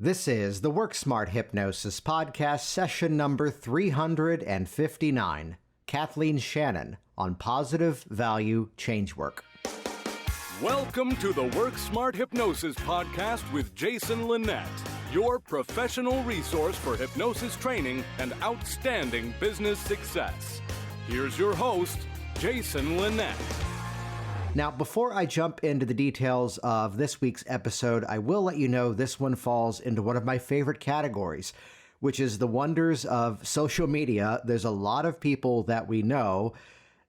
This is the Work Smart Hypnosis podcast, session number 359. Kathleen Shannon on positive value changework. Welcome to the Work Smart Hypnosis podcast with Jason Linett, your professional resource for hypnosis training and outstanding business success. Here's your host, Jason Linett. Now, before I jump into the details of this week's episode, I will let you know this one falls into one of my favorite categories, which is the wonders of social media. There's a lot of people that we know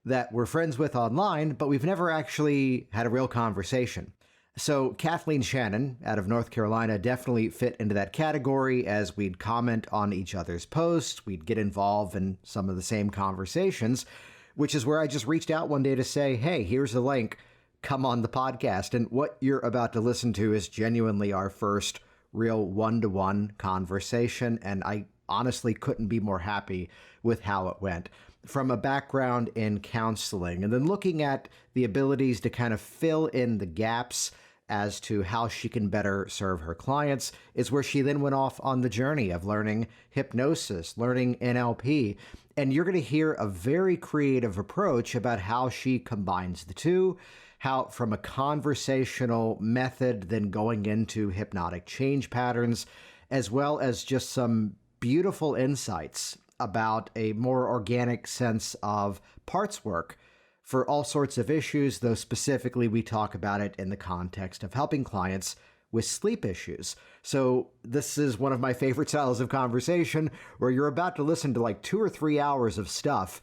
that we're friends with online, but we've never actually had a real conversation. So Kathleen Shannon out of North Carolina definitely fit into that category, as we'd comment on each other's posts, we'd get involved in some of the same conversations, which is where I just reached out one day to say, hey, here's the link, come on the podcast. And what you're about to listen to is genuinely our first real one-to-one conversation, and I honestly couldn't be more happy with how it went. From a background in counseling, and then looking at the abilities to kind of fill in the gaps as to how she can better serve her clients, is where she then went off on the journey of learning hypnosis, learning NLP. And you're going to hear a very creative approach about how she combines the two, how from a conversational method, then going into hypnotic change patterns, as well as just some beautiful insights about a more organic sense of parts work for all sorts of issues, though specifically we talk about it in the context of helping clients with sleep issues. So this is one of my favorite styles of conversation, where you're about to listen to like 2 or 3 hours of stuff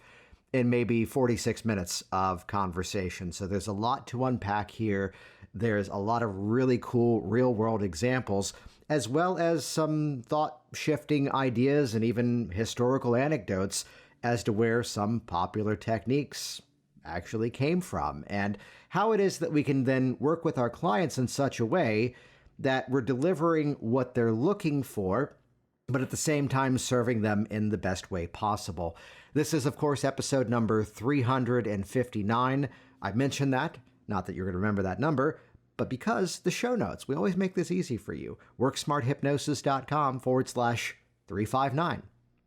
in maybe 46 minutes of conversation. So there's a lot to unpack here. There's a lot of really cool real-world examples, as well as some thought-shifting ideas and even historical anecdotes as to where some popular techniques actually came from, and how it is that we can then work with our clients in such a way that we're delivering what they're looking for, but at the same time serving them in the best way possible. This is, of course, episode number 359. I mentioned that, not that you're going to remember that number, but because the show notes, we always make this easy for you. WorkSmartHypnosis.com/359.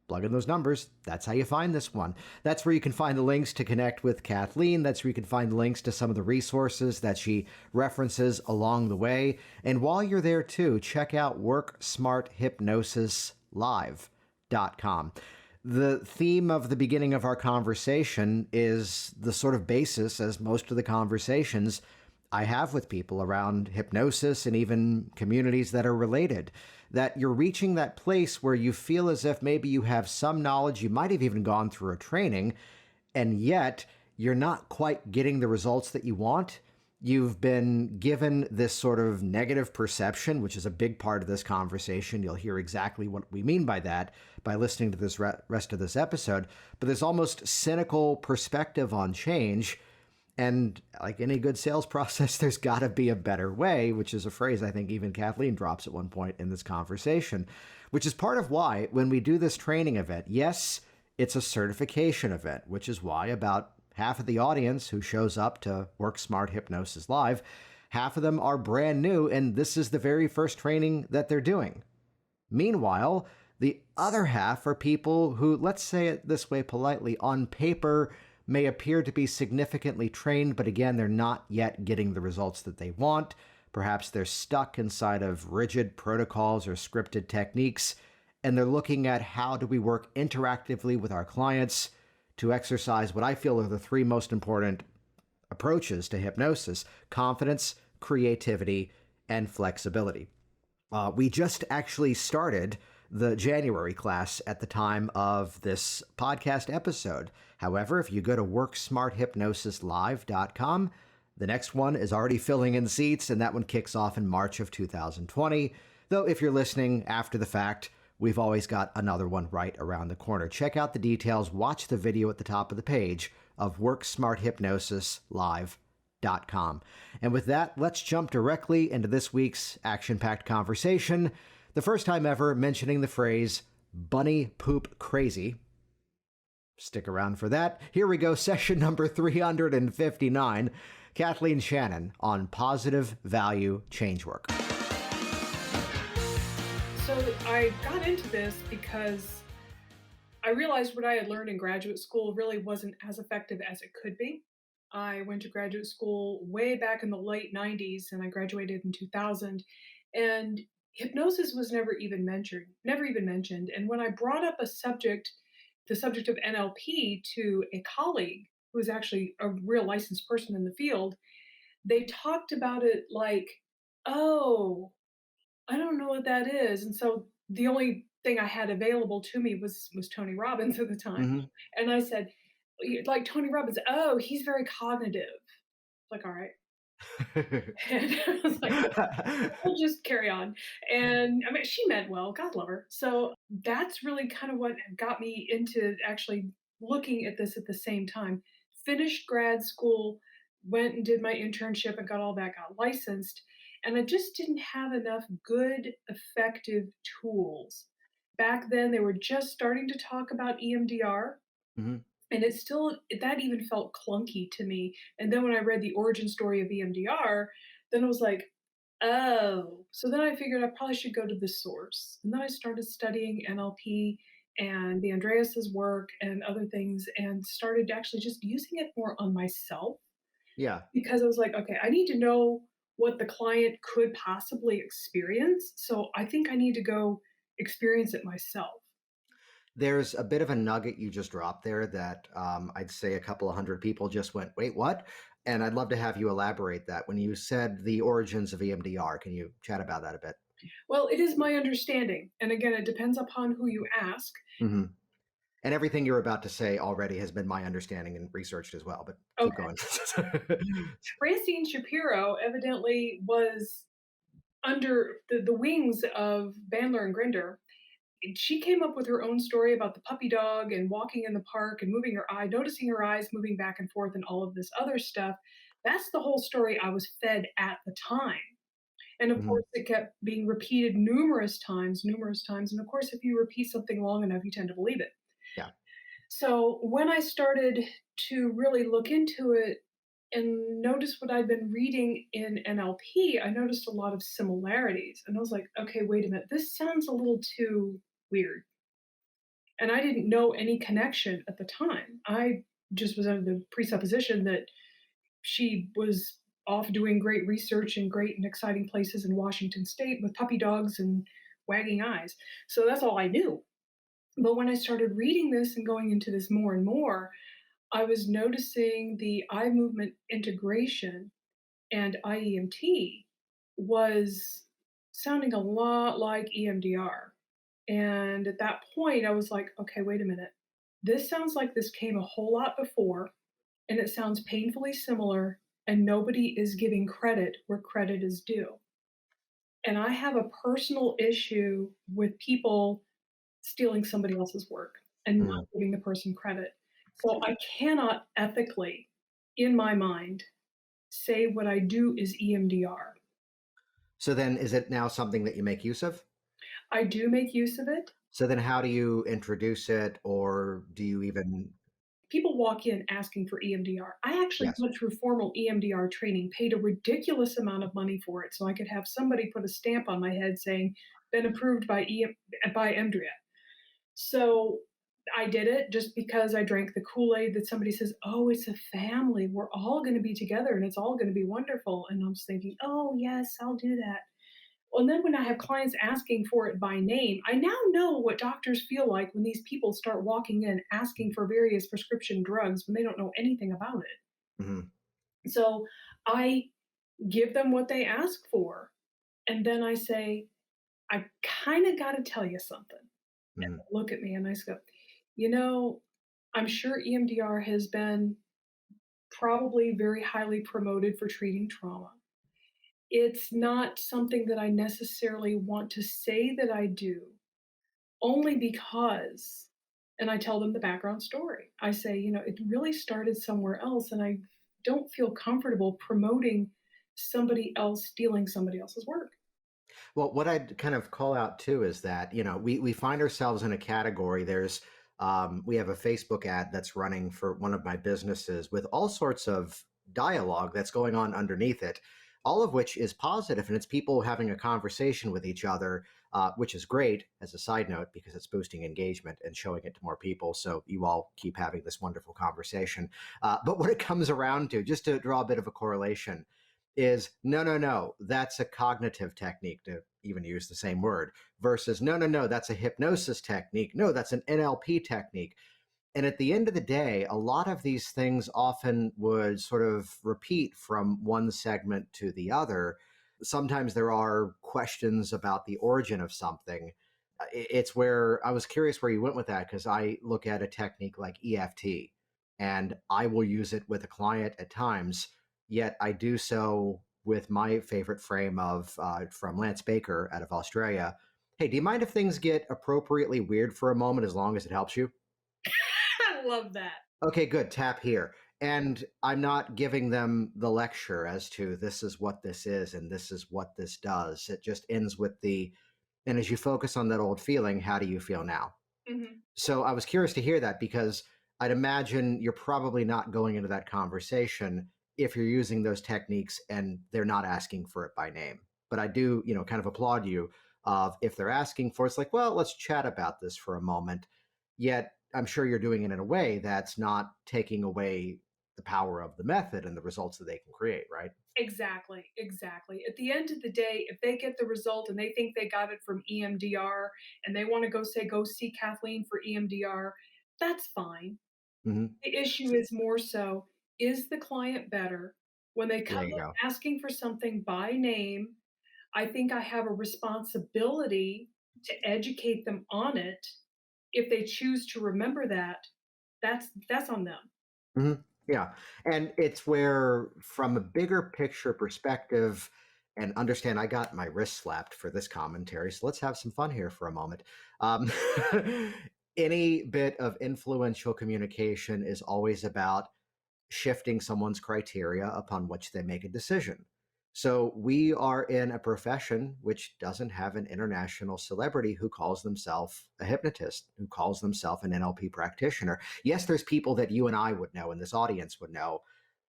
Plug in those numbers. That's how you find this one. That's where you can find the links to connect with Kathleen. That's where you can find the links to some of the resources that she references along the way. And while you're there too, check out WorkSmartHypnosisLive.com. The theme of the beginning of our conversation is the sort of basis, as most of the conversations I have with people around hypnosis and even communities that are related, that you're reaching that place where you feel as if maybe you have some knowledge, you might have even gone through a training, and yet you're not quite getting the results that you want. You've been given this sort of negative perception, which is a big part of this conversation. You'll hear exactly what we mean by that by listening to this rest of this episode. But there's almost cynical perspective on change. And like any good sales process, there's got to be a better way, which is a phrase I think even Kathleen drops at one point in this conversation, which is part of why when we do this training event, yes, it's a certification event, which is why about half of the audience who shows up to Work Smart Hypnosis Live, half of them are brand new, and this is the very first training that they're doing. Meanwhile, the other half are people who, let's say it this way politely, on paper may appear to be significantly trained, but again, they're not yet getting the results that they want. Perhaps they're stuck inside of rigid protocols or scripted techniques, and they're looking at how do we work interactively with our clients to exercise what I feel are the 3 most important approaches to hypnosis: confidence, creativity, and flexibility. We just actually started the January class at the time of this podcast episode. However, if you go to WorkSmartHypnosisLive.com, the next one is already filling in seats, and that one kicks off in March of 2020. Though if you're listening after the fact, we've always got another one right around the corner. Check out the details. Watch the video at the top of the page of WorkSmartHypnosisLive.com. And with that, let's jump directly into this week's action-packed conversation. The first time ever mentioning the phrase bunny poop crazy. Stick around for that. Here we go, session number 359. Kathleen Shannon on positive value changework. So I got into this because I realized what I had learned in graduate school really wasn't as effective as it could be. I went to graduate school way back in the late 90s and I graduated in 2000, and hypnosis was never even mentioned. And when I brought up the subject of NLP to a colleague who was actually a real licensed person in the field, they talked about it like, "Oh, I don't know what that is." And so the only thing I had available to me was Tony Robbins at the time. Hmm. And I said, like Tony Robbins, oh, he's very cognitive. Like, all right. And I was like, we'll just carry on. And I mean, she meant well, God love her. So that's really kind of what got me into actually looking at this at the same time. Finished grad school, went and did my internship and got all that, got licensed. And I just didn't have enough good, effective tools. Back then, they were just starting to talk about EMDR, Hmm. and that even felt clunky to me. And then when I read the origin story of EMDR, then I was like, oh. So then I figured I probably should go to the source. And then I started studying NLP and the Andreas's work and other things, and started actually just using it more on myself, Yeah. because I was like, okay, I need to know what the client could possibly experience. So I think I need to go experience it myself. There's a bit of a nugget you just dropped there that I'd say a couple of hundred people just went, wait, what? And I'd love to have you elaborate that. When you said the origins of EMDR, can you chat about that a bit? Well, it is my understanding. And again, it depends upon who you ask. Hmm. And everything you're about to say already has been my understanding and researched as well, but keep Okay. going. Francine Shapiro evidently was under the wings of Bandler and Grinder. She came up with her own story about the puppy dog and walking in the park and moving her eye, noticing her eyes moving back and forth, and all of this other stuff. That's the whole story I was fed at the time. And of Hmm. course, it kept being repeated numerous times, numerous times. And of course, if you repeat something long enough, you tend to believe it. Yeah. So when I started to really look into it and notice what I'd been reading in NLP, I noticed a lot of similarities. And I was like, okay, wait a minute, this sounds a little too weird. And I didn't know any connection at the time. I just was under the presupposition that she was off doing great research in great and exciting places in Washington state with puppy dogs and wagging eyes. So that's all I knew. But when I started reading this and going into this more and more, I was noticing the eye movement integration and IEMT was sounding a lot like EMDR. And at that point, I was like, okay, wait a minute. This sounds like this came a whole lot before, and it sounds painfully similar, and nobody is giving credit where credit is due. And I have a personal issue with people stealing somebody else's work and not Mm. giving the person credit. So I cannot ethically, in my mind, say what I do is EMDR. So then is it now something that you make use of? I do make use of it. So then how do you introduce it, or do you even? People walk in asking for EMDR. I actually Yes. went through formal EMDR training, paid a ridiculous amount of money for it so I could have somebody put a stamp on my head saying, been approved by by EMDRIA. So I did it just because I drank the Kool-Aid that somebody says, oh, it's a family. We're all going to be together and it's all going to be wonderful. And I'm just thinking, oh, yes, I'll do that. Well, and then when I have clients asking for it by name, I now know what doctors feel like when these people start walking in asking for various prescription drugs when they don't know anything about Hmm. it. So I give them what they ask for. And then I say, I kind of got to tell you something. And Hmm. they look at me and I go, you know, I'm sure EMDR has been probably very highly promoted for treating trauma. It's not something that I necessarily want to say that I do, only because, and I tell them the background story. I say, it really started somewhere else, and I don't feel comfortable promoting somebody else stealing somebody else's work. Well, what I'd kind of call out too is that, we find ourselves in a category. We have a Facebook ad that's running for one of my businesses with all sorts of dialogue that's going on underneath it, all of which is positive, and it's people having a conversation with each other which is great as a side note because it's boosting engagement and showing it to more people. So you all keep having this wonderful conversation. But what it comes around to, just to draw a bit of a correlation, is no, no, no, that's a cognitive technique, to even use the same word, versus no, no, no, that's a hypnosis technique. No, that's an NLP technique. And at the end of the day, a lot of these things often would sort of repeat from one segment to the other. Sometimes there are questions about the origin of something. It's where I was curious where you went with that, because I look at a technique like EFT and I will use it with a client at times, yet I do so with my favorite frame of from Lance Baker out of Australia. Hey, do you mind if things get appropriately weird for a moment as long as it helps you? I love that. Okay, good. Tap here. And I'm not giving them the lecture as to this is what this is and this is what this does. It just ends with the, and as you focus on that old feeling, how do you feel now? Hmm. So I was curious to hear that because I'd imagine you're probably not going into that conversation if you're using those techniques and they're not asking for it by name. But I do, kind of applaud you of if they're asking for it, it's like, well, let's chat about this for a moment. Yet I'm sure you're doing it in a way that's not taking away the power of the method and the results that they can create, right? Exactly, exactly. At the end of the day, if they get the result and they think they got it from EMDR and they want to go see Kathleen for EMDR, that's fine. Hmm. The issue is more so, is the client better? When they There come you up go. asking for something by name, I think I have a responsibility to educate them on it. If they choose to remember that, that's on them. Hmm. Yeah. And it's where, from a bigger picture perspective, and understand I got my wrist slapped for this commentary. So let's have some fun here for a moment. Um, any bit of influential communication is always about shifting someone's criteria upon which they make a decision. So we are in a profession which doesn't have an international celebrity who calls themselves a hypnotist, who calls themselves an NLP practitioner. Yes, there's people that you and I would know and this audience would know,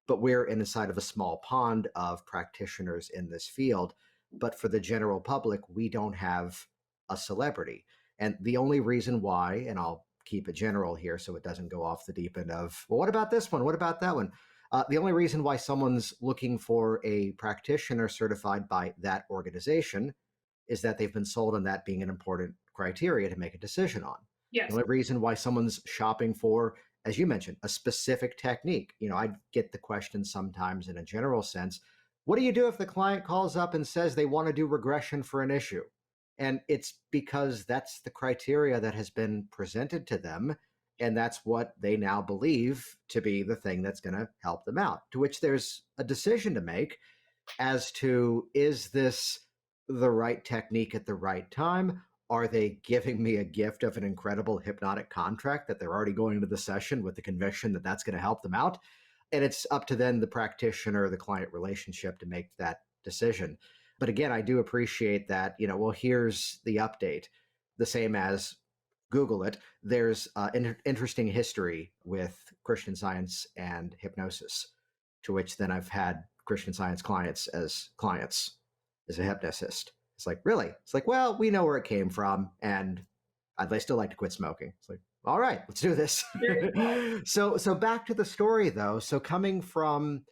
but we're inside of a small pond of practitioners in this field. But for the general public, we don't have a celebrity. And the only reason why, and I'll keep it general here so it doesn't go off the deep end of, well, what about this one? What about that one? The only reason why someone's looking for a practitioner certified by that organization is that they've been sold on that being an important criteria to make a decision on. The Yes. only reason why someone's shopping for, as you mentioned, a specific technique, I get the question sometimes in a general sense, what do you do if the client calls up and says they want to do regression for an issue? And it's because that's the criteria that has been presented to them. And that's what they now believe to be the thing that's going to help them out. To which there's a decision to make as to, is this the right technique at the right time? Are they giving me a gift of an incredible hypnotic contract that they're already going into the session with the conviction that that's going to help them out? And it's up to then the practitioner, the client relationship to make that decision. But again, I do appreciate that, well, here's the update. The same as Google it. There's an interesting history with Christian Science and hypnosis, to which then I've had Christian Science clients as a hypnotist. It's like, really? It's like, well, we know where it came from, and I'd still like to quit smoking. It's like, all right, let's do this. There you go. So back to the story, though. So coming from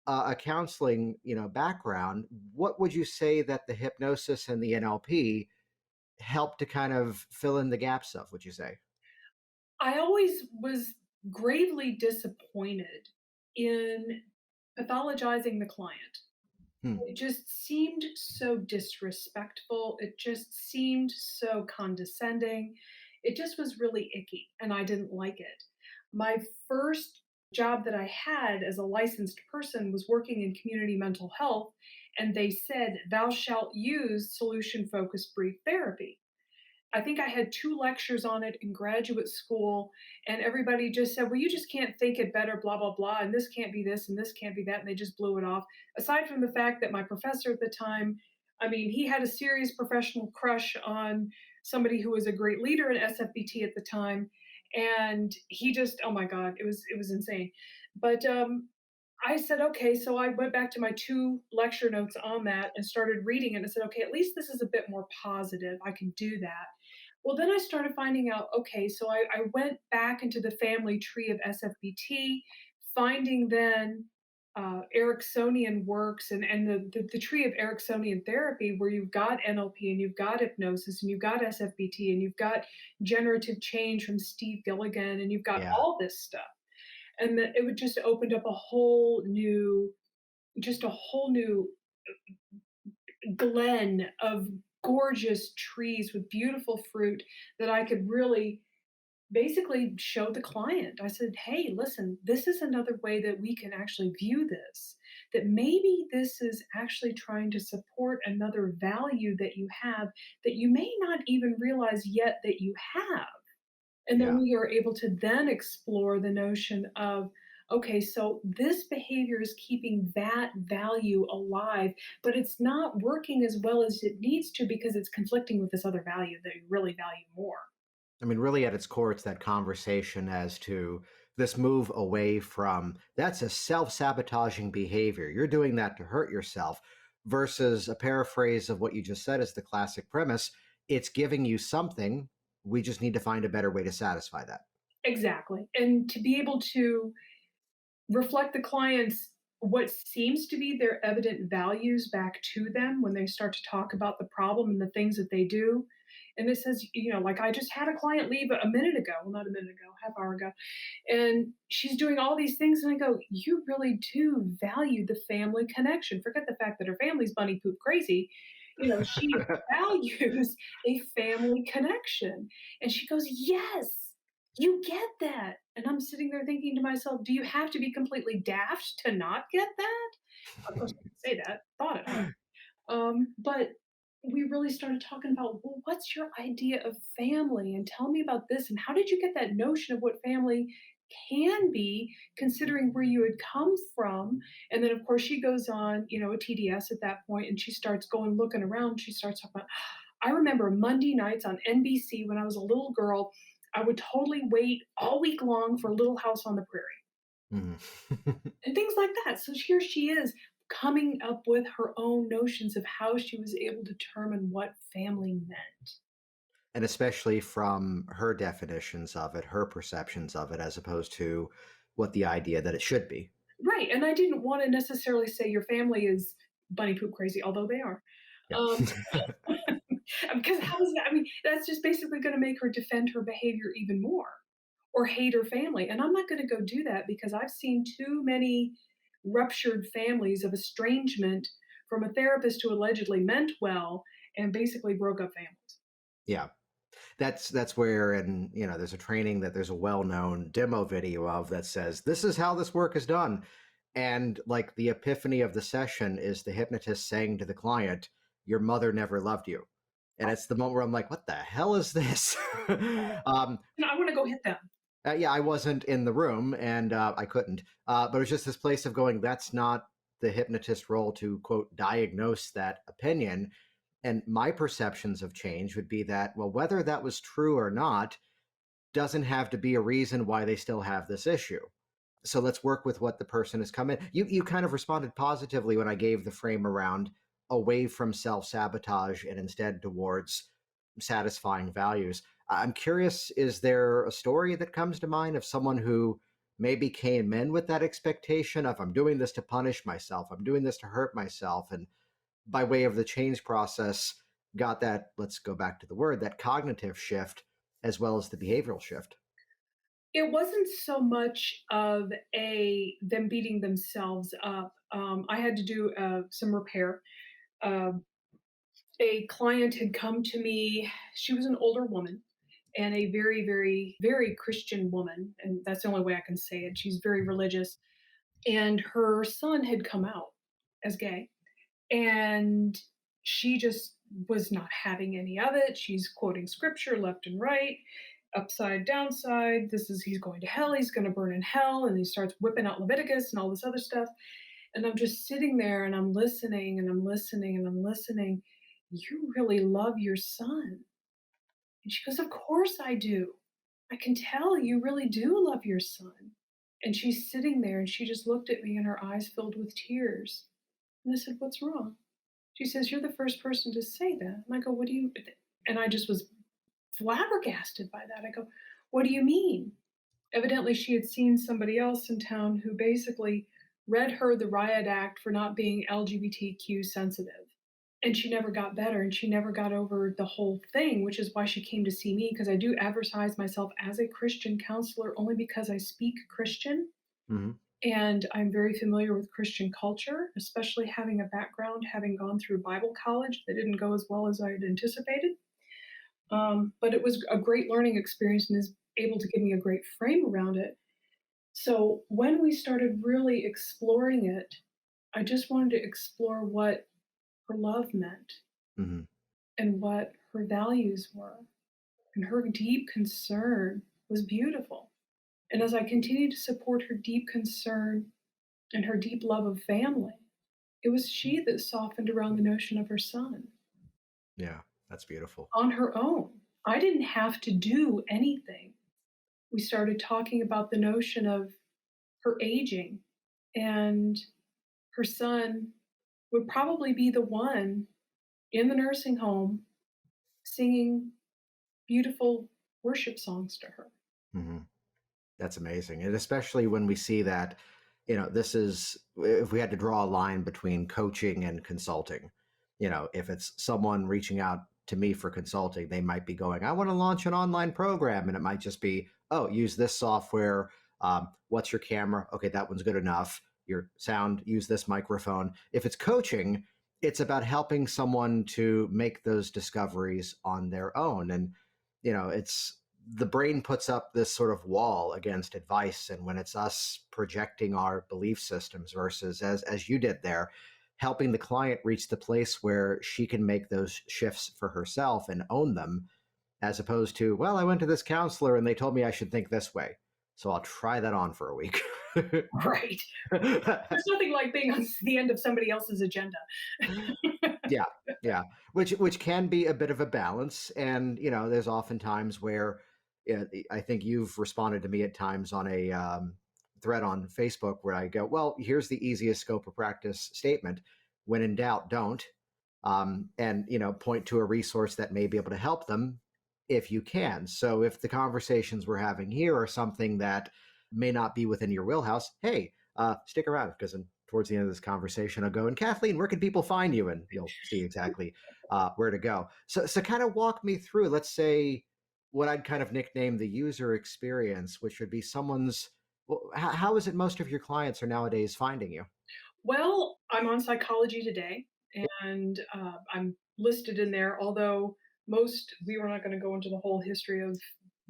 a counseling, background, what would you say that the hypnosis and the NLP help to kind of fill in the gaps of? Would you say? I always was gravely disappointed in pathologizing the client. Hmm. It just seemed so disrespectful. It just seemed so condescending. It just was really icky, and I didn't like it. My first job that I had as a licensed person was working in community mental health, and they said, "Thou shalt use solution focused brief therapy." I think I had 2 lectures on it in graduate school, and everybody just said, "Well, you just can't think it better, blah, blah, blah, and this can't be this, and this can't be that," and they just blew it off. Aside from the fact that my professor at the time, I mean, he had a serious professional crush on somebody who was a great leader in SFBT at the time, and he just, oh my god, it was insane. But, I said, okay, so I went back to my two lecture notes on that and started reading it and I said, okay, at least this is a bit more positive. I can do that. Well, then I started finding out, okay, so I went back into the family tree of SFBT, finding then Ericksonian works and the tree of Ericksonian therapy, where you've got NLP and you've got hypnosis and you've got SFBT and you've got generative change from Steve Gilligan and you've got Yeah. all this stuff. And it would just opened up a whole new, just a whole new glen of gorgeous trees with beautiful fruit that I could really basically show the client. I said, hey, listen, this is another way that we can actually view this. That maybe this is actually trying to support another value that you have that you may not even realize yet that you have. And then Yeah. we are able to then explore the notion of, okay, so this behavior is keeping that value alive, but it's not working as well as it needs to because it's conflicting with this other value that you really value more. I mean, really at its core, it's that conversation as to this move away from that's a self sabotaging behavior. You're doing that to hurt yourself, versus a paraphrase of what you just said is the classic premise. It's giving you something. We just need to find a better way to satisfy that. Exactly. And to be able to reflect the client's what seems to be their evident values back to them when they start to talk about the problem and the things that they do. And it says, like I just had a client leave a minute ago, well, not a minute ago, half hour ago, and she's doing all these things. And I go, you really do value the family connection. Forget the fact that her family's bunny poop crazy. She values a family connection. And she goes, yes, you get that. And I'm sitting there thinking to myself, do you have to be completely daft to not get that? Of course, I didn't say that, thought it. But we really started talking about, well, what's your idea of family? And tell me about this. And how did you get that notion of what family can be, considering where you had come from? And then, of course, she goes on, a TDS at that point, and she starts going looking around. She starts talking about, I remember Monday nights on NBC when I was a little girl, I would totally wait all week long for Little House on the Prairie Mhm. and things like that. So here she is coming up with her own notions of how she was able to determine what family meant. And especially from her definitions of it, her perceptions of it, as opposed to what the idea that it should be. Right. And I didn't want to necessarily say your family is bunny poop crazy, although they are. Yeah. Um, because how is that? I mean, that's just basically going to make her defend her behavior even more or hate her family. And I'm not going to go do that because I've seen too many ruptured families of estrangement from a therapist who allegedly meant well and basically broke up families. Yeah. That's where, and there's a training that there's a well-known demo video of that says this is how this work is done, and like the epiphany of the session is the hypnotist saying to the client, your mother never loved you. And it's the moment where I'm like, what the hell is this? And I want to go hit them. Yeah, I wasn't in the room and I couldn't, but it was just this place of going, that's not the hypnotist role to quote diagnose that opinion. And my perceptions of change would be that, well, whether that was true or not doesn't have to be a reason why they still have this issue. So let's work with what the person has come in. You kind of responded positively when I gave the frame around away from self-sabotage and instead towards satisfying values. I'm curious, is there a story that comes to mind of someone who maybe came in with that expectation of I'm doing this to punish myself, I'm doing this to hurt myself, and by way of the change process got that, let's go back to the word, that cognitive shift as well as the behavioral shift? It wasn't so much of a them beating themselves up. I had to do some repair. Uh, a client had come to me. She was an older woman and a very, very, very Christian woman, and that's the only way I can say it. She's very religious, and her son had come out as gay, and she just was not having any of it. She's quoting scripture left and right, upside, downside. This is he's going to hell. He's going to burn in hell, and he starts whipping out Leviticus and all this other stuff. And I'm just sitting there and I'm listening and I'm listening and I'm listening. You really love your son. And she goes, of course I do. I can tell you really do love your son. And she's sitting there and she just looked at me and her eyes filled with tears. And I said, "What's wrong?" She says, "You're the first person to say that." And I go, "What do you?" And I just was flabbergasted by that. I go, "What do you mean?" Evidently, she had seen somebody else in town who basically read her the riot act for not being LGBTQ sensitive. And she never got better and she never got over the whole thing, which is why she came to see me because I do advertise myself as a Christian counselor only because I speak Christian Hmm. and I'm very familiar with Christian culture, especially having a background, having gone through Bible college that didn't go as well as I had anticipated. But it was a great learning experience and is able to give me a great frame around it. So when we started really exploring it, I just wanted to explore what her love meant Hmm. and what her values were. And her deep concern was beautiful. And as I continued to support her deep concern and her deep love of family, it was she that softened around the notion of her son Yeah, that's beautiful. on her own. I didn't have to do anything. We started talking about the notion of her aging, and her son would probably be the one in the nursing home singing beautiful worship songs to her. Hmm. That's amazing. And especially when we see that, this is, if we had to draw a line between coaching and consulting, if it's someone reaching out to me for consulting, they might be going, I want to launch an online program. And it might just be, oh, use this software. What's your camera? Okay, that one's good enough. Your sound, use this microphone. If it's coaching, it's about helping someone to make those discoveries on their own. And, it's, the brain puts up this sort of wall against advice, and when it's us projecting our belief systems versus, as you did there, helping the client reach the place where she can make those shifts for herself and own them, as opposed to, well, I went to this counselor and they told me I should think this way, so I'll try that on for a week. Right. There's nothing like being on the end of somebody else's agenda. Yeah, yeah, which can be a bit of a balance, and there's often times where, I think you've responded to me at times on a thread on Facebook where I go, well, here's the easiest scope of practice statement: when in doubt, don't, and point to a resource that may be able to help them if you can. So if the conversations we're having here are something that may not be within your wheelhouse, hey, stick around because towards the end of this conversation, I'll go, and Kathleen, where can people find you? And you'll see exactly where to go. So kind of walk me through, let's say, what I'd kind of nickname the user experience, which would be someone's, well, how is it most of your clients are nowadays finding you? Well, I'm on Psychology Today, and I'm listed in there. Although we were not going to go into the whole history of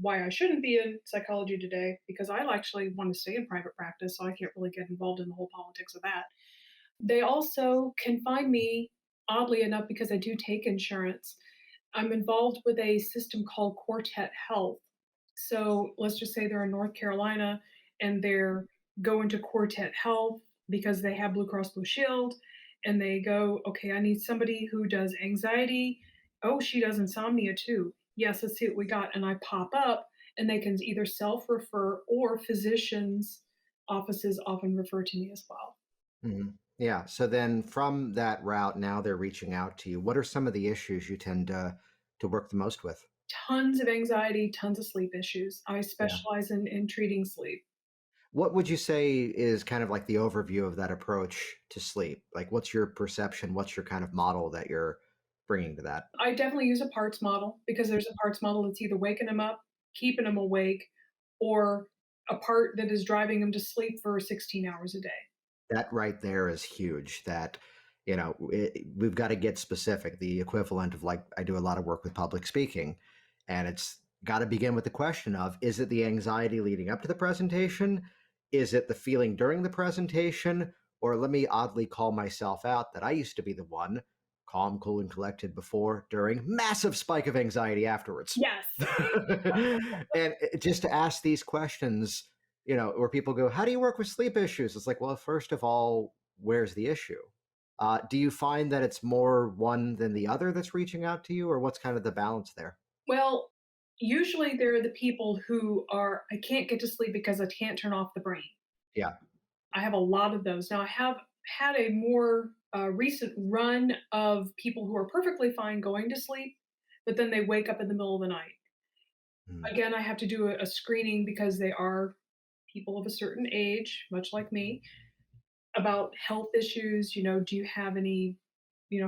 why I shouldn't be in Psychology Today because I actually want to stay in private practice, so I can't really get involved in the whole politics of that. They also can find me, oddly enough, because I do take insurance. I'm involved with a system called Quartet Health. So let's just say they're in North Carolina and they're going to Quartet Health because they have Blue Cross Blue Shield and they go, okay, I need somebody who does anxiety. Oh, she does insomnia too. Yes, let's see what we got. And I pop up and they can either self refer or physicians' offices often refer to me as well. Mhm. Yeah. So then from that route, now they're reaching out to you. What are some of the issues you tend to work the most with? Tons of anxiety, tons of sleep issues. I Yeah. specialize in treating sleep. What would you say is kind of like the overview of that approach to sleep? Like, what's your perception? What's your kind of model that you're bringing to that? I definitely use a parts model because there's a parts model that's either waking them up, keeping them awake, or a part that is driving them to sleep for 16 hours a day. That right there is huge. That, we've got to get specific. The equivalent of, like, I do a lot of work with public speaking, and it's got to begin with the question of, is it the anxiety leading up to the presentation? Is it the feeling during the presentation? Or let me oddly call myself out that I used to be the one, calm, cool, and collected before, during, massive spike of anxiety afterwards. Yes. And just to ask these questions, where people go, how do you work with sleep issues? It's like, well, first of all, where's the issue? Do you find that it's more one than the other that's reaching out to you, or what's kind of the balance there? Well, usually there are the people who are, I can't get to sleep because I can't turn off the brain. Yeah. I have a lot of those. Now, I have had a more recent run of people who are perfectly fine going to sleep, but then they wake up in the middle of the night. Mm. Again, I have to do a screening because they are people of a certain age, much like me, about health issues. Do you have any,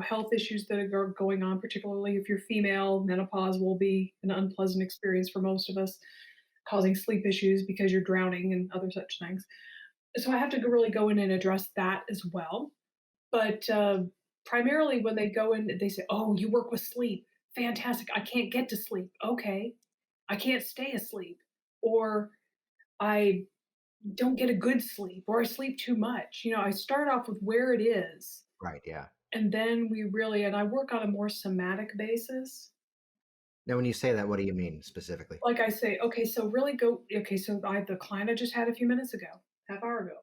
health issues that are going on, particularly if you're female? Menopause will be an unpleasant experience for most of us, causing sleep issues because you're drowning and other such things. So I have to really go in and address that as well. But primarily when they go in, they say, "Oh, you work with sleep. Fantastic. I can't get to sleep." Okay. I can't stay asleep. Or I don't get a good sleep, or I sleep too much. I start off with where it is. Right. Yeah. And then and I work on a more somatic basis. Now, when you say that, what do you mean specifically? Like I say, okay, so okay, so the client I just had a few minutes ago, half hour ago.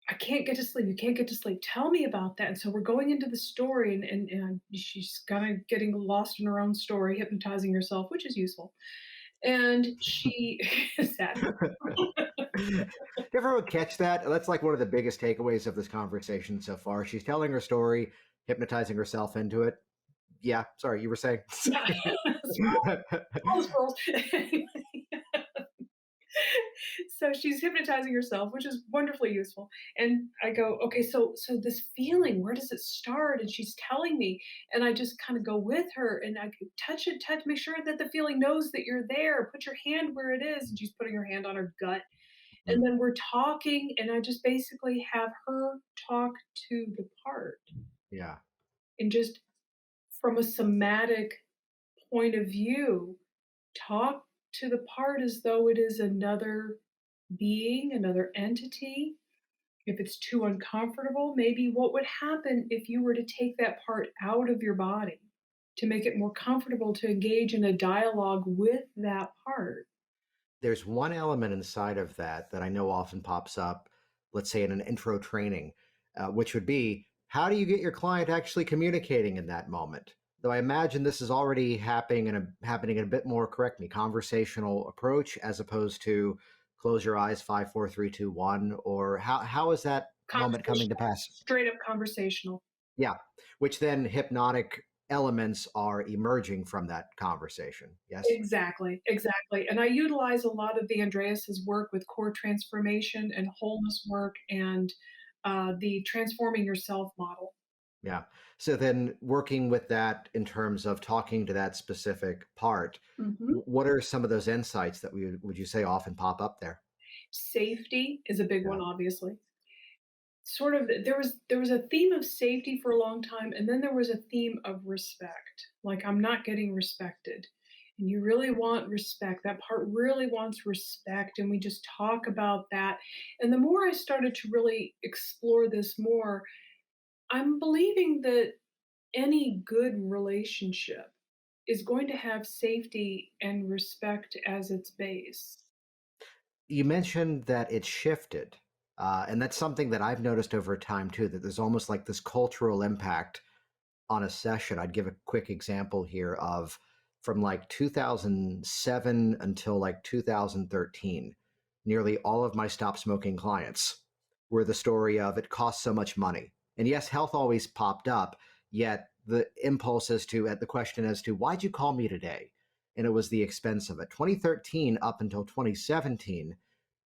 I can't get to sleep. You can't get to sleep. Tell me about that. And so we're going into the story, and she's kind of getting lost in her own story, hypnotizing herself, which is useful. And she is sad. Did everyone catch that? That's like one of the biggest takeaways of this conversation so far. She's telling her story, hypnotizing herself into it. Yeah, sorry, you were saying. Yeah. All squirrels. So she's hypnotizing herself, which is wonderfully useful. And I go, okay, so this feeling, where does it start? And she's telling me, and I just kind of go with her, and I touch it, make sure that the feeling knows that you're there. Put your hand where it is, and she's putting her hand on her gut. And Mm, then we're talking, and I just basically have her talk to the part, yeah. and just from a somatic point of view, talk to the part as though it is another being, another entity. If it's too uncomfortable, maybe what would happen if you were to take that part out of your body to make it more comfortable to engage in a dialogue with that part? There's one element inside of that that I know often pops up, let's say in an intro training, which would be how do you get your client actually communicating in that moment? Though I imagine this is already happening in a bit more, correct me, conversational approach as opposed to close your eyes, 5, 4, 3, 2, 1, or how is that moment coming to Conversational, pass? straight up conversational. Yeah, which then hypnotic elements are emerging from that conversation. Yes. Exactly, exactly. And I utilize a lot of the Andreas's work with core transformation and wholeness work, and the transforming yourself model. Yeah. So then working with that in terms of talking to that specific part, Mhm. what are some of those insights that would you say often pop up there? Safety is a big Yeah. one, obviously. Sort of, there was a theme of safety for a long time, and then there was a theme of respect. Like, I'm not getting respected. And you really want respect. That part really wants respect. And we just talk about that. And the more I started to really explore this more, I'm believing that any good relationship is going to have safety and respect as its base. You mentioned that it shifted. And that's something that I've noticed over time too, that there's almost like this cultural impact on a session. I'd give a quick example here of from like 2007 until like 2013, nearly all of my stop smoking clients were the story of it costs so much money. And yes, health always popped up, yet the impulse as to at the question as to why'd you call me today? And it was the expense of it. 2013 up until 2017,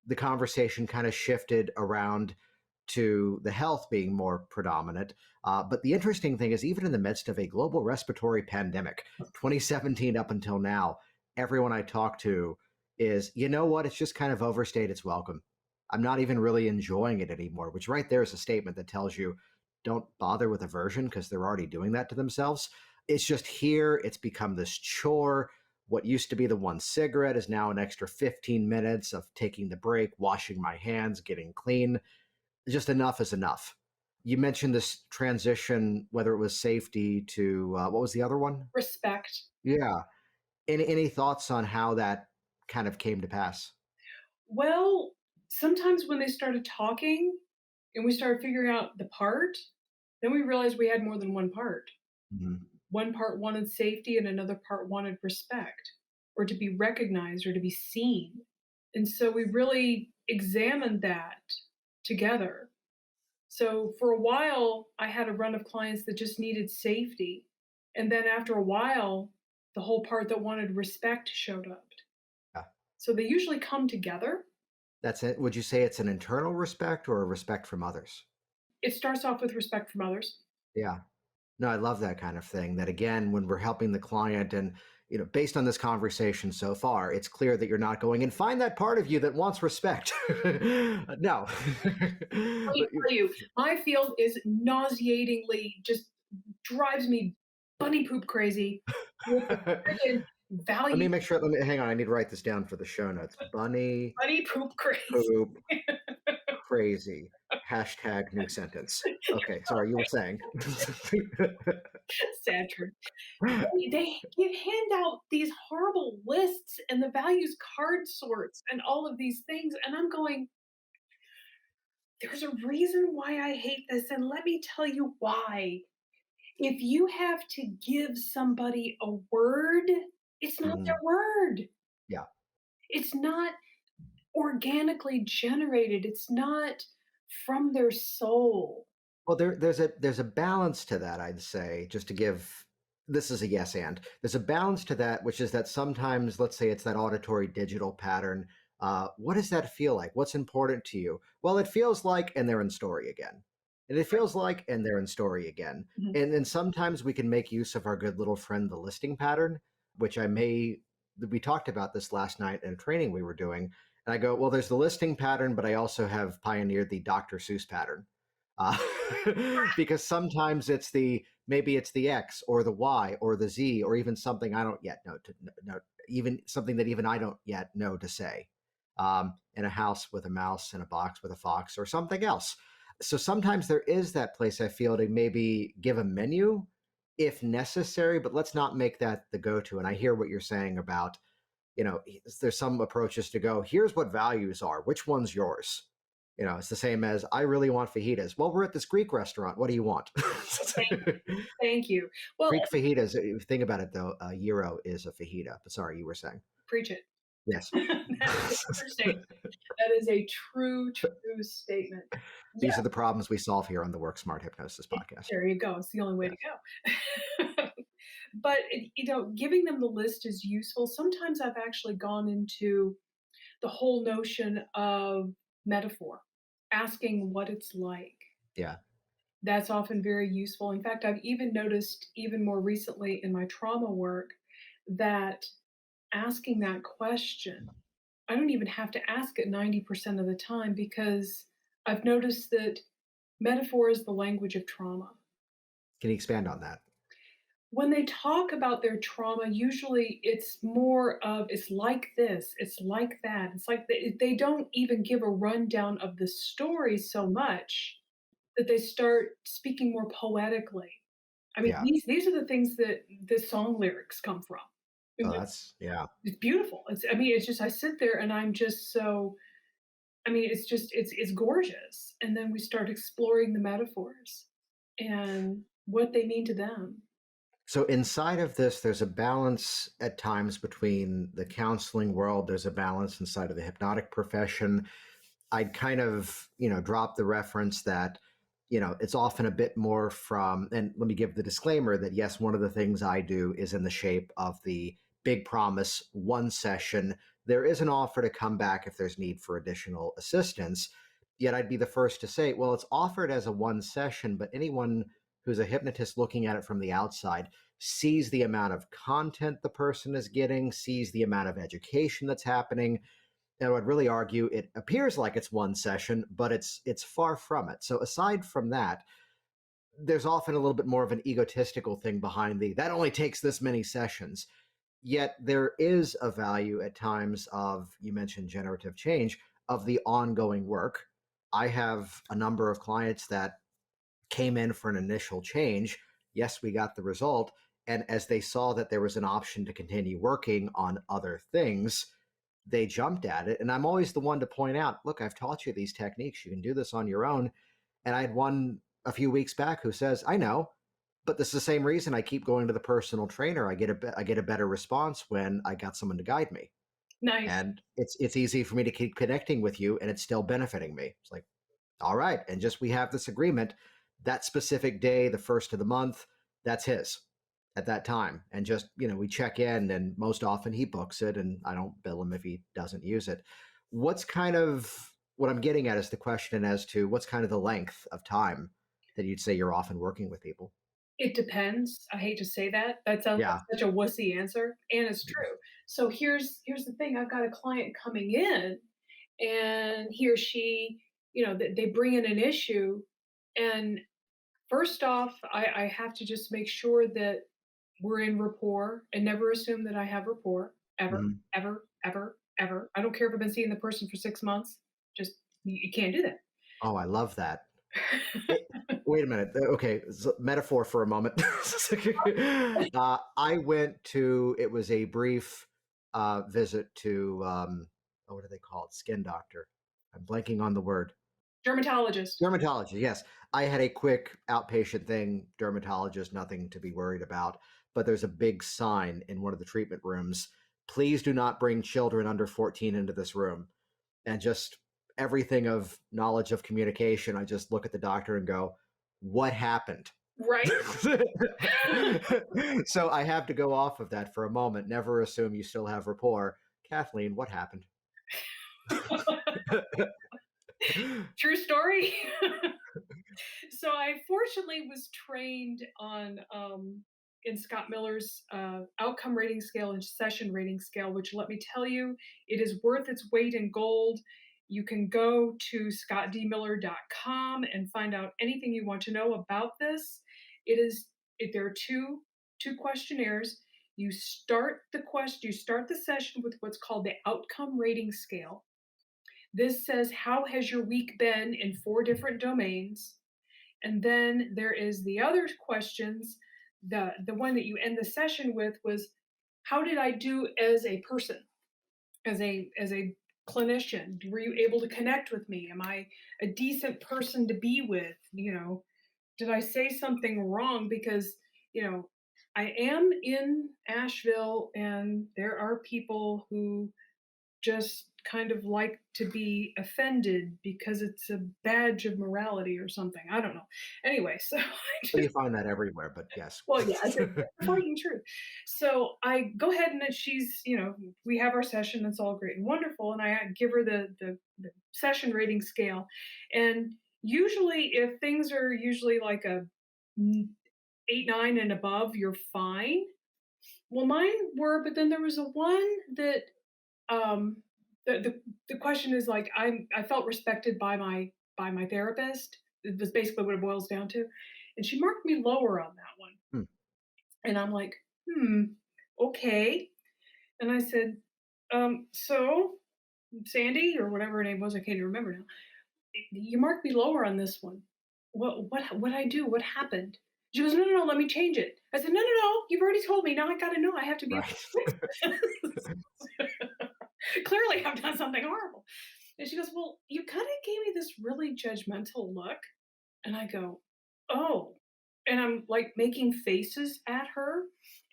the conversation kind of shifted around to the health being more predominant. But the interesting thing is, even in the midst of a global respiratory pandemic, 2017 up until now, everyone I talk to is, you know what, it's just kind of overstayed its welcome. I'm not even really enjoying it anymore, which right there is a statement that tells you don't bother with aversion because they're already doing that to themselves. It's just here, it's become this chore. What used to be the one cigarette is now an extra 15 minutes of taking the break, washing my hands, getting clean. Just enough is enough. You mentioned this transition, whether it was safety to what was the other one? Respect. Yeah. Any thoughts on how that kind of came to pass? Well, sometimes when they started talking and we started figuring out the part, then we realized we had more than one part. Mhm. One part wanted safety and another part wanted respect, or to be recognized or to be seen. And so we really examined that together. So for a while, I had a run of clients that just needed safety. And then after a while, the whole part that wanted respect showed up. Yeah. So they usually come together. That's it. Would you say it's an internal respect or a respect from others? It starts off with respect from others. Yeah. No, I love that kind of thing. That again, when we're helping the client and, based on this conversation so far, it's clear that you're not going and find that part of you that wants respect. No. Let me tell you, my field is nauseatingly just drives me bunny poop crazy with the friggin' Let me value make sure. Let me hang on. I need to write this down for the show notes. Bunny bunny poop crazy. poop crazy. Hashtag new sentence. Okay. Sorry, you were saying. Sad truth. They give hand out these horrible lists and the values card sorts and all of these things, and I'm going, "There's a reason why I hate this, and let me tell you why. If you have to give somebody a word, it's not Mhm. their word. Yeah. It's not organically generated. It's not from their soul." Well, there's a balance to that, I'd say, just to give this is a yes and. There's a balance to that, which is that sometimes, let's say it's that auditory digital pattern. What does that feel like? What's important to you? Well, it feels like, and they're in story again. And it feels like, and they're in story again. Mhm. And then sometimes we can make use of our good little friend, the listing pattern, which we talked about this last night in a training we were doing. And I go, well, there's the listing pattern, but I also have pioneered the Dr. Seuss pattern. Uh, because sometimes maybe it's the X or the Y or the Z or even something I don't yet know know, even something that even I don't yet know to say. In a house with a mouse, in a box with a fox, or something else. So sometimes there is that place I feel to maybe give a menu if necessary, but let's not make that the go-to. And I hear what you're saying about, there's some approaches to go, here's what values are, which one's yours? It's the same as I really want fajitas. Well, we're at this Greek restaurant. What do you want? Thank thank you. Well, Greek fajitas. If you think about it, though, a gyro is a fajita. But sorry, you were saying preach it. yes. That is a true statement. That is a true statement. These Yeah, are the problems we solve here on the Work Smart Hypnosis podcast. there you go. It's the only way to Yes. go. But, giving them the list is useful. Sometimes I've actually gone into the whole notion of metaphor, asking what it's like. Yeah. That's often very useful. In fact, I've even noticed even more recently in my trauma work that asking that question, I don't even have to ask it 90% of the time because I've noticed that metaphor is the language of trauma. Can you expand on that? When they talk about their trauma, usually it's more of it's like this, it's like that. It's like they don't even give a rundown of the story so much that they start speaking more poetically. I mean, Yeah. these are the things that the song lyrics come from. Oh, And yeah. it's beautiful. It's just I sit there and I'm just so it's just it's gorgeous. And then we start exploring the metaphors and what they mean to them. So inside of this, there's a balance at times between the counseling world. There's a balance inside of the hypnotic profession. I'd kind of, drop the reference that, it's often a bit more from, and let me give the disclaimer that yes, one of the things I do is in the shape of the big promise one session. There is an offer to come back if there's need for additional assistance. Yet I'd be the first to say, well, it's offered as a one session, but anyone who's a hypnotist looking at it from the outside sees the amount of content the person is getting, sees the amount of education that's happening. And I would really argue it appears like it's one session, but it's far from it. So aside from that, there's often a little bit more of an egotistical thing behind that only takes this many sessions. Yet there is a value at times of, you mentioned generative change, of the ongoing work. I have a number of clients that came in for an initial change. Yes, we got the result. And as they saw that there was an option to continue working on other things, they jumped at it. And I'm always the one to point out, look, I've taught you these techniques. You can do this on your own. And I had one a few weeks back who says, I know, but this is the same reason I keep going to the personal trainer. I get a better response when I got someone to guide me. Nice. And it's easy for me to keep connecting with you, and it's still benefiting me. It's like, all right, and just we have this agreement that specific day, the first of the month, that's his at that time. And just, we check in, and most often he books it and I don't bill him if he doesn't use it. What's kind of what I'm getting at is the question as to what's kind of the length of time that you'd say you're often working with people. It depends. I hate to say that. That sounds Yeah. like such a wussy answer, and it's true. So here's the thing. I've got a client coming in, and he or she, they bring in an issue, and first off, I have to just make sure that we're in rapport and never assume that I have rapport ever, Mhm. ever, ever, ever. I don't care if I've been seeing the person for 6 months. Just you can't do that. Oh, I love that. It, wait a minute. Okay, metaphor for a moment. I went to. It was a brief visit to. Oh, what do they call it? Skin doctor. I'm blanking on the word. Dermatologist. Dermatology. Yes, I had a quick outpatient thing. Dermatologist, nothing to be worried about. But there's a big sign in one of the treatment rooms. Please do not bring children under 14 into this room. And just everything of knowledge of communication, I just look at the doctor and go, what happened? Right? So I have to go off of that for a moment. Never assume you still have rapport. Kathleen, what happened? True story. So I fortunately was trained on in Scott Miller's outcome rating scale and session rating scale, which let me tell you, it is worth its weight in gold. You can go to scottdmiller.com and find out anything you want to know about this. There are two questionnaires. You start the session with what's called the outcome rating scale. This says, how has your week been in 4 different domains? And then there is the other questions. The one that you end the session with was, how did I do as a person, as a clinician? Were you able to connect with me? Am I a decent person to be with? Did I say something wrong? Because, you know, I am in Asheville and there are people who just kind of like to be offended because it's a badge of morality or something. I don't know. Anyway, so I Well, just, you find that everywhere, but yes. well, yeah, it's a fighting truth. So I go ahead and we have our session. It's all great and wonderful, and I give her the session rating scale, and usually if things are usually like a 8, 9, and above, you're fine. Well, mine were, but then there was a one that um the question is like I felt respected by my therapist. It was basically what it boils down to, and she marked me lower on that one, Hmm. and I'm like, okay. And I said, so Sandy or whatever her name was, I can't even remember now. You marked me lower on this one. What I do? What happened? She goes, no, no, no, let me change it. I said, no, no, no, you've already told me. Now I got to know. I have to be able Right. to fix this. Clearly, I've done something horrible. And she goes, well, you kind of gave me this really judgmental look. And I go, oh. And I'm like making faces at her,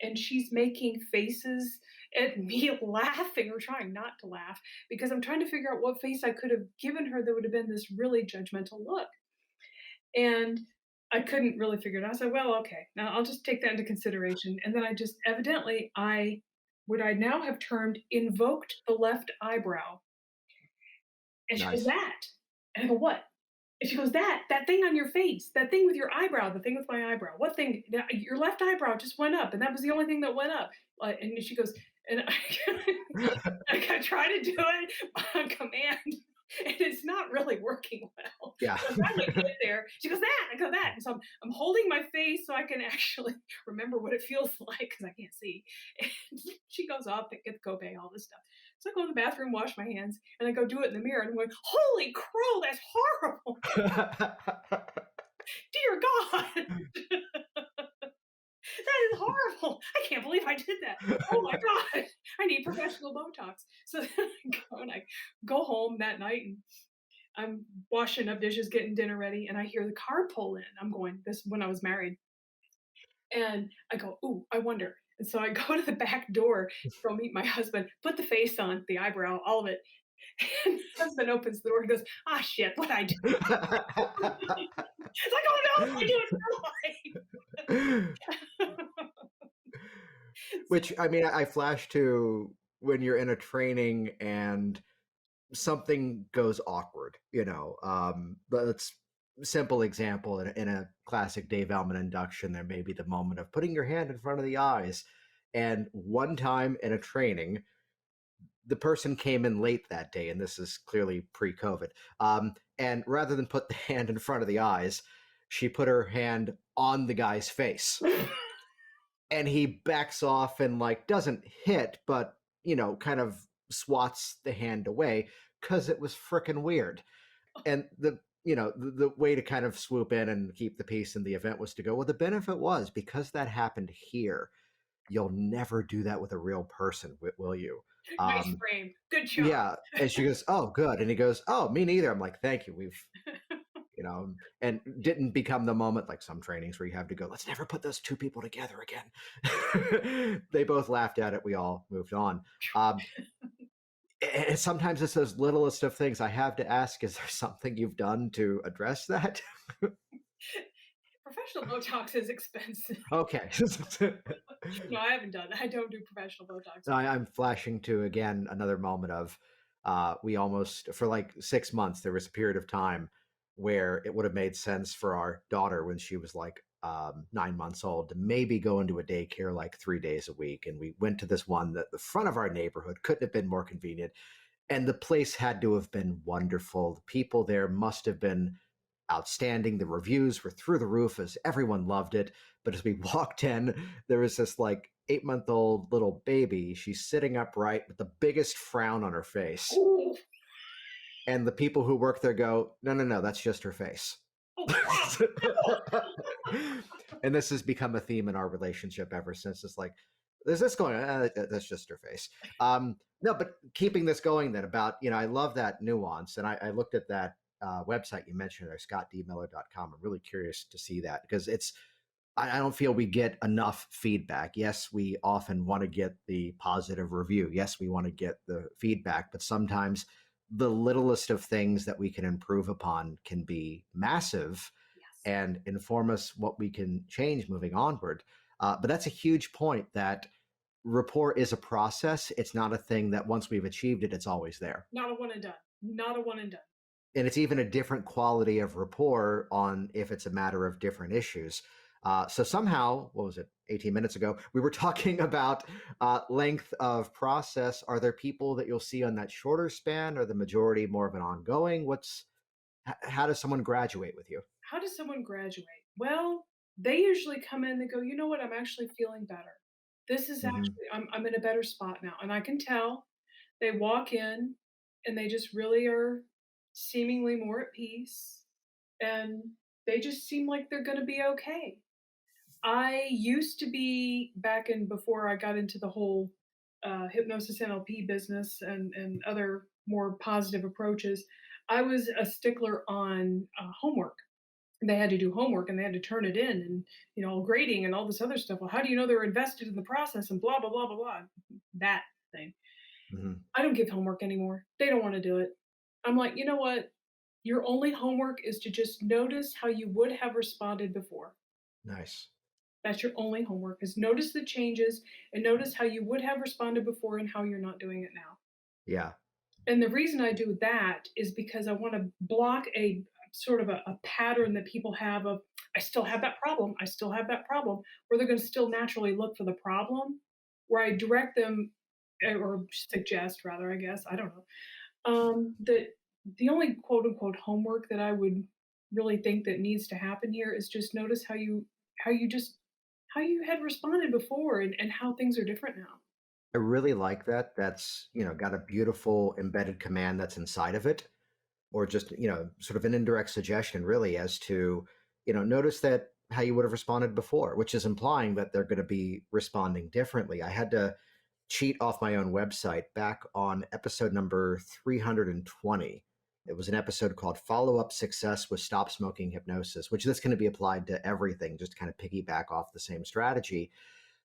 and she's making faces at me, laughing or trying not to laugh because I'm trying to figure out what face I could have given her that would have been this really judgmental look. And I couldn't really figure it out. I said, well, okay, now I'll just take that into consideration. And then I just evidently, what I now have termed invoked the left eyebrow. And she goes, Nice. that. And I go, what? And she goes, that thing on your face, that thing with your eyebrow, the thing with my eyebrow. What thing? Your left eyebrow just went up, and that was the only thing that went up. And she goes, and I try to do it on command, and it's not really working well. Yeah. So I finally get there. She goes, that. I go, that. And so I'm holding my face so I can actually remember what it feels like because I can't see. And she goes up and get the copay, all this stuff. So I go in the bathroom, wash my hands, and I go do it in the mirror, and I'm going, holy crow, that's horrible. Dear God. That is horrible. I can't believe I did that. Oh my God. I need professional Botox. So then I go home that night and I'm washing up dishes, getting dinner ready, and I hear the car pull in. I'm going, this when I was married. And I go, ooh, I wonder. And so I go to the back door, go meet my husband, put the face on, the eyebrow, all of it. And my husband opens the door and goes, "Ah, shit, what I do?" It's like, "Oh no, I do it for life." Which, I mean, I flash to when you're in a training and something goes awkward, but it's simple example in a classic Dave Elman induction, there may be the moment of putting your hand in front of the eyes. And one time in a training, the person came in late that day, and this is clearly pre-COVID. And rather than put the hand in front of the eyes, she put her hand on the guy's face. And he backs off and like doesn't hit, but kind of swats the hand away because it was freaking weird. And the way to kind of swoop in and keep the peace in the event was to go, well, the benefit was because that happened here, you'll never do that with a real person, will you? Nice frame. Good job. Yeah. And she goes, oh, good. And he goes, oh, me neither. I'm like, thank you. And didn't become the moment like some trainings where you have to go, let's never put those two people together again. They both laughed at it. We all moved on. And sometimes it's those littlest of things. I have to ask, is there something you've done to address that? Professional Botox is expensive. Okay. No, I haven't done that. I don't do professional Botox. I'm flashing to, again, another moment of we almost, for like 6 months, there was a period of time where it would have made sense for our daughter when she was like 9 months old to maybe go into a daycare like 3 days a week. And we went to this one that the front of our neighborhood couldn't have been more convenient. And the place had to have been wonderful. The people there must have been outstanding. The reviews were through the roof as everyone loved it. But as we walked in, there was this like 8-month-old little baby. She's sitting upright with the biggest frown on her face. Ooh. And the people who work there go, no, that's just her face. And this has become a theme in our relationship ever since. It's like, there's this going on. That's just her face. No, but keeping this going then about, I love that nuance. And I looked at that website you mentioned there, scottdmiller.com. I'm really curious to see that because I don't feel we get enough feedback. Yes, we often want to get the positive review. Yes, we want to get the feedback, but sometimes the littlest of things that we can improve upon can be massive. Yes. And inform us what we can change moving onward. But that's a huge point that rapport is a process. It's not a thing that once we've achieved it, it's always there. Not a one and done. Not a one and done. And it's even a different quality of rapport on if it's a matter of different issues. So somehow, what was it, 18 minutes ago, we were talking about length of process. Are there people that you'll see on that shorter span, or the majority more of an ongoing? How does someone graduate with you? How does someone graduate? Well, they usually come in, they go, you know what, I'm actually feeling better. This is actually, I'm in a better spot now. And I can tell they walk in and they just really are seemingly more at peace. And they just seem like they're going to be okay. I used to be back in before I got into the whole hypnosis NLP business and other more positive approaches. I was a stickler on homework. They had to do homework and they had to turn it in and grading and all this other stuff. Well, how do you know they're invested in the process and blah blah blah blah blah, that thing. I don't give homework anymore. They don't want to do it. I'm like, you know what, your only homework is to just notice how you would have responded before. Nice. That's your only homework, is notice the changes and notice how you would have responded before and how you're not doing it now. Yeah. And the reason I do that is because I want to block a sort of a pattern that people have of, I still have that problem, I still have that problem, where they're going to still naturally look for the problem, where I direct them, or suggest rather, I guess, I don't know, that the only quote unquote homework that I would really think that needs to happen here is just notice how you had responded before and how things are different now. I really like that. That's, got a beautiful embedded command that's inside of it, or just, sort of an indirect suggestion really as to, notice that how you would have responded before, which is implying that they're going to be responding differently. I had to cheat off my own website back on episode number 320. It was an episode called Follow Up Success with Stop Smoking Hypnosis, which is going to be applied to everything, just to kind of piggyback off the same strategy.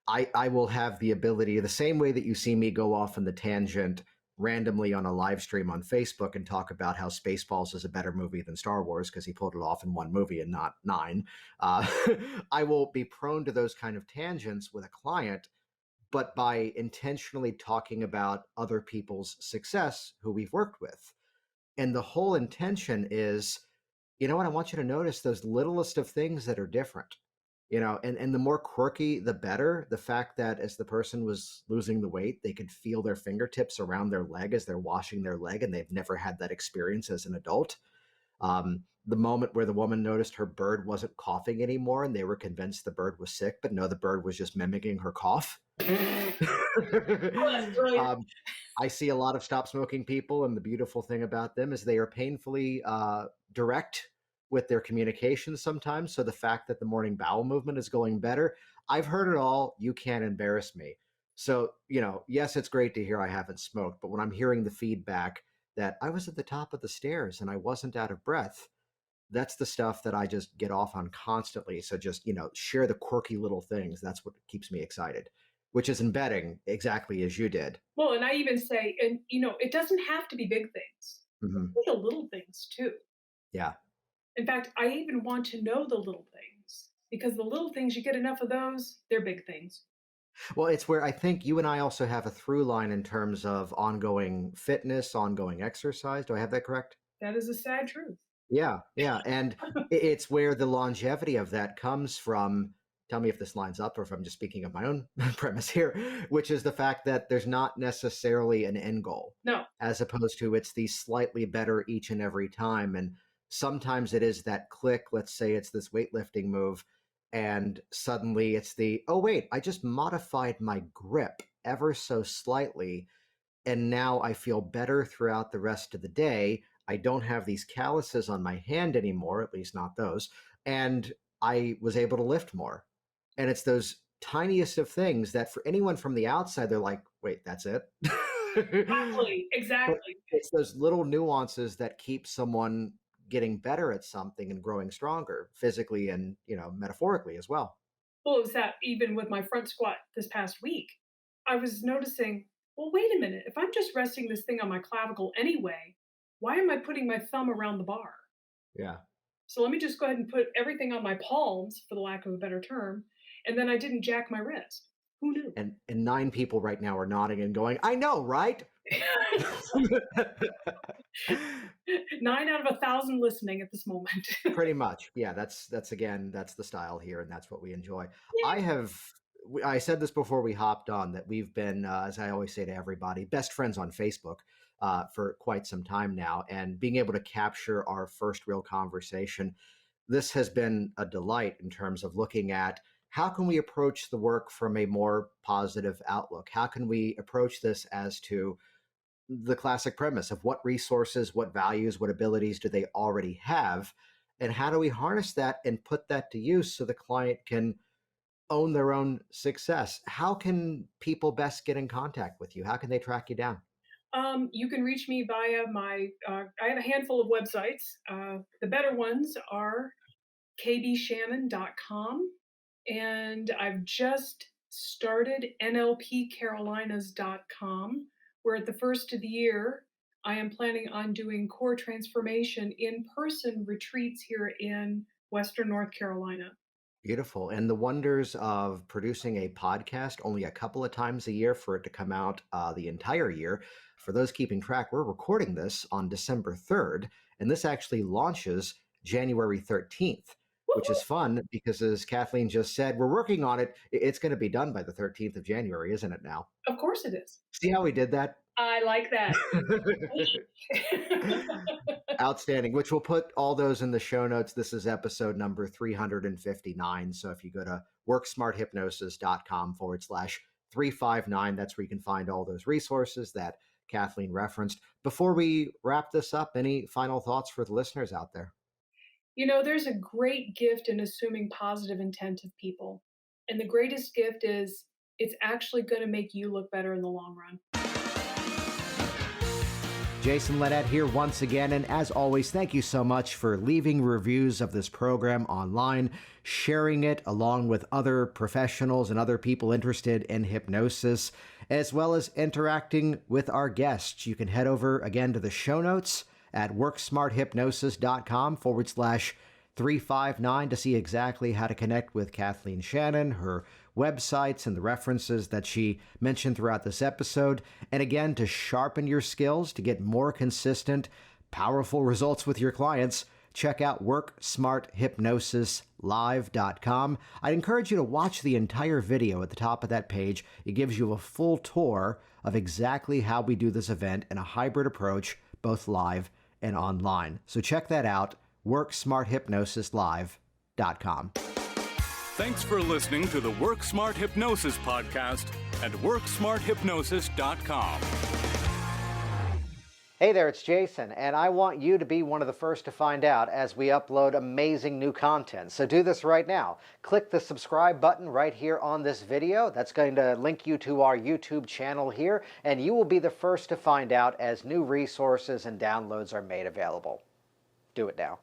I will have the ability, the same way that you see me go off on the tangent randomly on a live stream on Facebook and talk about how Spaceballs is a better movie than Star Wars because he pulled it off in one movie and not nine. Uh, I will be prone to those kind of tangents with a client, but by intentionally talking about other people's success who we've worked with. And the whole intention is, you know what, I want you to notice those littlest of things that are different. And the more quirky, the better. The fact that as the person was losing the weight, they could feel their fingertips around their leg as they're washing their leg, and they've never had that experience as an adult. The moment where the woman noticed her bird wasn't coughing anymore and they were convinced the bird was sick, but no, the bird was just mimicking her cough. Oh, that's brilliant. I see a lot of stop smoking people, and the beautiful thing about them is they are painfully direct with their communication sometimes. So the fact that the morning bowel movement is going better, I've heard it all. You can't embarrass me. So, yes, it's great to hear I haven't smoked, but when I'm hearing the feedback that I was at the top of the stairs and I wasn't out of breath, that's the stuff that I just get off on constantly. So just, share the quirky little things. That's what keeps me excited, which is embedding exactly as you did. Well, and I even say, and it doesn't have to be big things. Hmm. The little things too. Yeah. In fact, I even want to know the little things because the little things, you get enough of those, they're big things. Well, it's where I think you and I also have a through line in terms of ongoing fitness, ongoing exercise. Do I have that correct? That is a sad truth. Yeah, yeah. And it's where the longevity of that comes from. Tell me if this lines up or if I'm just speaking of my own premise here, which is the fact that there's not necessarily an end goal, No. as opposed to it's the slightly better each and every time. And sometimes it is that click. Let's say it's this weightlifting move, and suddenly it's oh, wait, I just modified my grip ever so slightly. And now I feel better throughout the rest of the day. I don't have these calluses on my hand anymore, at least not those. And I was able to lift more. And it's those tiniest of things that for anyone from the outside, they're like, wait, that's it? Exactly. But it's those little nuances that keep someone getting better at something and growing stronger physically and, metaphorically as well. Well, it was that even with my front squat this past week, I was noticing, well, wait a minute. If I'm just resting this thing on my clavicle anyway, why am I putting my thumb around the bar? Yeah. So let me just go ahead and put everything on my palms, for the lack of a better term, and then I didn't jack my wrist. Who knew? And 9 people right now are nodding and going, I know, right? 9 out of 1,000 listening at this moment. Pretty much. Yeah, that's the style here, and that's what we enjoy. Yeah. I said this before we hopped on, that we've been, as I always say to everybody, best friends on Facebook for quite some time now, and being able to capture our first real conversation, this has been a delight in terms of looking at how can we approach the work from a more positive outlook? How can we approach this as to the classic premise of what resources, what values, what abilities do they already have? And how do we harness that and put that to use so the client can own their own success? How can people best get in contact with you? How can they track you down? You can reach me via I have a handful of websites. The better ones are kbshannon.com. And I've just started nlpcarolinas.com, where at the first of the year, I am planning on doing core transformation in-person retreats here in Western North Carolina. Beautiful. And the wonders of producing a podcast only a couple of times a year for it to come out the entire year. For those keeping track, we're recording this on December 3rd, and this actually launches January 13th. Which is fun because, as Kathleen just said, we're working on it. It's going to be done by the 13th of January, isn't it now? Of course it is. See how we did that? I like that. Outstanding, which we'll put all those in the show notes. This is episode number 359. So if you go to worksmarthypnosis.com/359, that's where you can find all those resources that Kathleen referenced. Before we wrap this up, any final thoughts for the listeners out there? There's a great gift in assuming positive intent of people. And the greatest gift is it's actually going to make you look better in the long run. Jason Linett here once again, and as always, thank you so much for leaving reviews of this program online, sharing it along with other professionals and other people interested in hypnosis, as well as interacting with our guests. You can head over again to the show notes at worksmarthypnosis.com/359 to see exactly how to connect with Kathleen Shannon, her websites, and the references that she mentioned throughout this episode. And again, to sharpen your skills, to get more consistent, powerful results with your clients, check out worksmarthypnosislive.com. I'd encourage you to watch the entire video at the top of that page. It gives you a full tour of exactly how we do this event in a hybrid approach, both live and online. So check that out, worksmarthypnosislive.com. Thanks for listening to the Work Smart Hypnosis podcast at worksmarthypnosis.com. Hey there, it's Jason, and I want you to be one of the first to find out as we upload amazing new content. So do this right now. Click the subscribe button right here on this video. That's going to link you to our YouTube channel here, and you will be the first to find out as new resources and downloads are made available. Do it now.